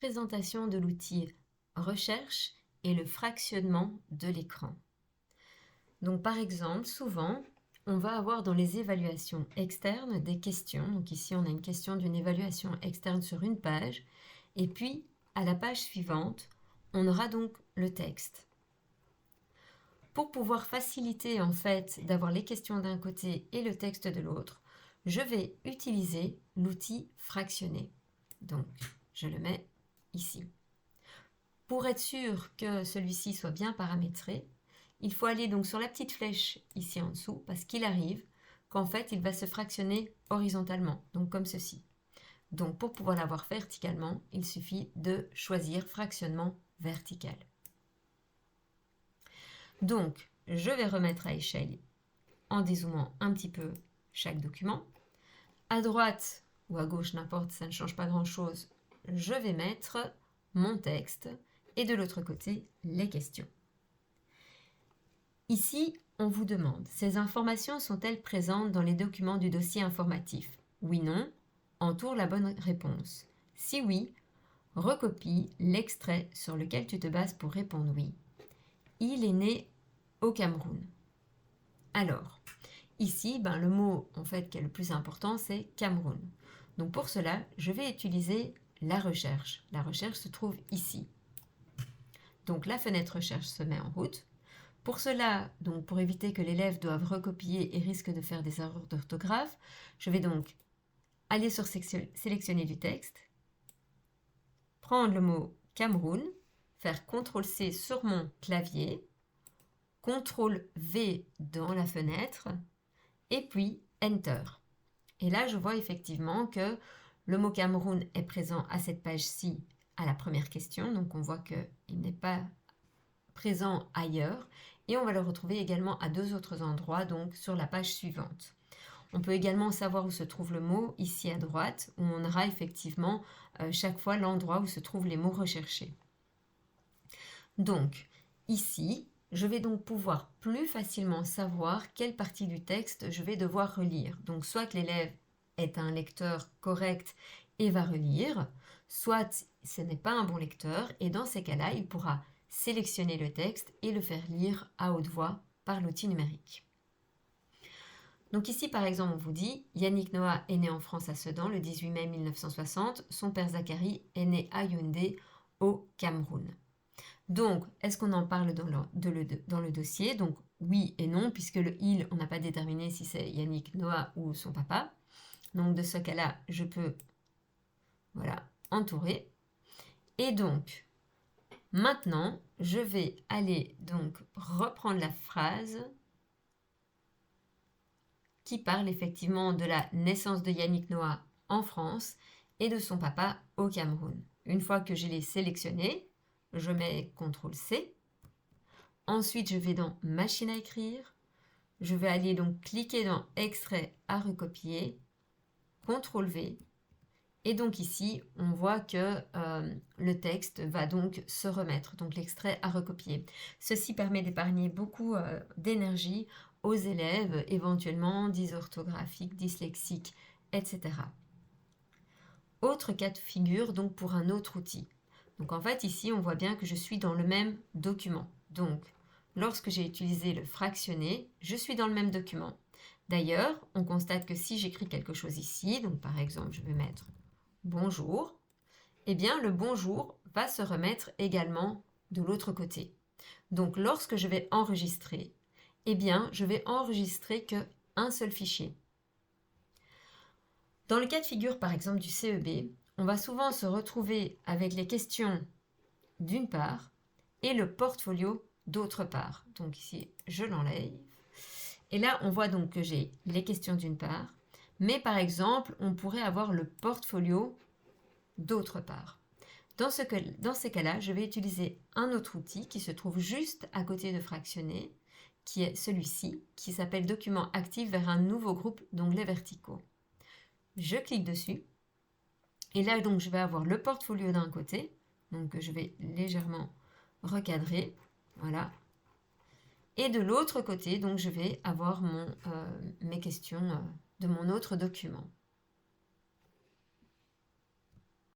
Présentation de l'outil recherche et le fractionnement de l'écran. Donc par exemple, souvent, on va avoir dans les évaluations externes des questions. Donc ici, on a une question d'une évaluation externe sur une page. Et puis, à la page suivante, on aura donc le texte. Pour pouvoir faciliter en fait d'avoir les questions d'un côté et le texte de l'autre, je vais utiliser l'outil fractionner. Donc, je le mets ici. Pour être sûr que celui-ci soit bien paramétré, il faut aller donc sur la petite flèche ici en dessous parce qu'il arrive qu'en fait il va se fractionner horizontalement, donc comme ceci. Donc pour pouvoir l'avoir verticalement, il suffit de choisir fractionnement vertical. Donc je vais remettre à échelle en dézoomant un petit peu chaque document. À droite ou à gauche, n'importe, ça ne change pas grand-chose, je vais mettre mon texte et de l'autre côté, les questions. Ici, on vous demande, ces informations sont-elles présentes dans les documents du dossier informatif? Oui, non, entoure la bonne réponse. Si oui, recopie l'extrait sur lequel tu te bases pour répondre oui. Il est né au Cameroun. Alors, ici, le mot en fait qui est le plus important, c'est Cameroun. Donc pour cela, je vais utiliser la recherche. La recherche se trouve ici. Donc la fenêtre recherche se met en route. Pour cela, donc pour éviter que l'élève doive recopier et risque de faire des erreurs d'orthographe, je vais donc aller sur sélectionner du texte, prendre le mot Cameroun, faire CTRL-C sur mon clavier, CTRL-V dans la fenêtre, et puis Enter. Et là, je vois effectivement que le mot Cameroun est présent à cette page-ci à la première question, donc on voit qu'il n'est pas présent ailleurs, et on va le retrouver également à deux autres endroits, donc sur la page suivante. On peut également savoir où se trouve le mot, ici à droite, où on aura effectivement chaque fois l'endroit où se trouvent les mots recherchés. Donc, ici, je vais donc pouvoir plus facilement savoir quelle partie du texte je vais devoir relire. Donc, soit l'élève est un lecteur correct et va relire, soit ce n'est pas un bon lecteur, et dans ces cas-là, il pourra sélectionner le texte et le faire lire à haute voix par l'outil numérique. Donc ici, par exemple, on vous dit Yannick Noah est né en France à Sedan le 18 mai 1960. Son père Zachary est né à Yaoundé au Cameroun. Donc, est-ce qu'on en parle dans le dossier? Donc, oui et non, puisque le il, on n'a pas déterminé si c'est Yannick Noah ou son papa. Donc, de ce cas-là, je peux entourer. Et donc, maintenant, je vais aller donc reprendre la phrase qui parle effectivement de la naissance de Yannick Noah en France et de son papa au Cameroun. Une fois que je l'ai sélectionné, je mets CTRL-C. Ensuite, je vais dans Machine à écrire. Je vais aller donc cliquer dans Extrait à recopier, CTRL-V. Et donc ici, on voit que le texte va donc se remettre, donc l'extrait à recopier. Ceci permet d'épargner beaucoup d'énergie aux élèves, éventuellement dysorthographiques, dyslexiques, etc. Autre cas de figure, donc pour un autre outil. Donc en fait, ici, on voit bien que je suis dans le même document. Donc, lorsque j'ai utilisé le fractionné, je suis dans le même document. D'ailleurs, on constate que si j'écris quelque chose ici, donc par exemple, je vais mettre bonjour, eh bien le bonjour va se remettre également de l'autre côté. Donc lorsque je vais enregistrer, eh bien je vais enregistrer qu'un seul fichier. Dans le cas de figure par exemple du CEB, on va souvent se retrouver avec les questions d'une part et le portfolio d'autre part. Donc ici, je l'enlève. Et là, on voit donc que j'ai les questions d'une part, mais par exemple, on pourrait avoir le portfolio d'autre part. Dans ces cas-là, je vais utiliser un autre outil qui se trouve juste à côté de fractionner, qui est celui-ci, qui s'appelle Document actif vers un nouveau groupe d'onglets verticaux. Je clique dessus, et là donc je vais avoir le portfolio d'un côté, donc je vais légèrement recadrer, voilà. Et de l'autre côté, donc je vais avoir mes questions de mon autre document.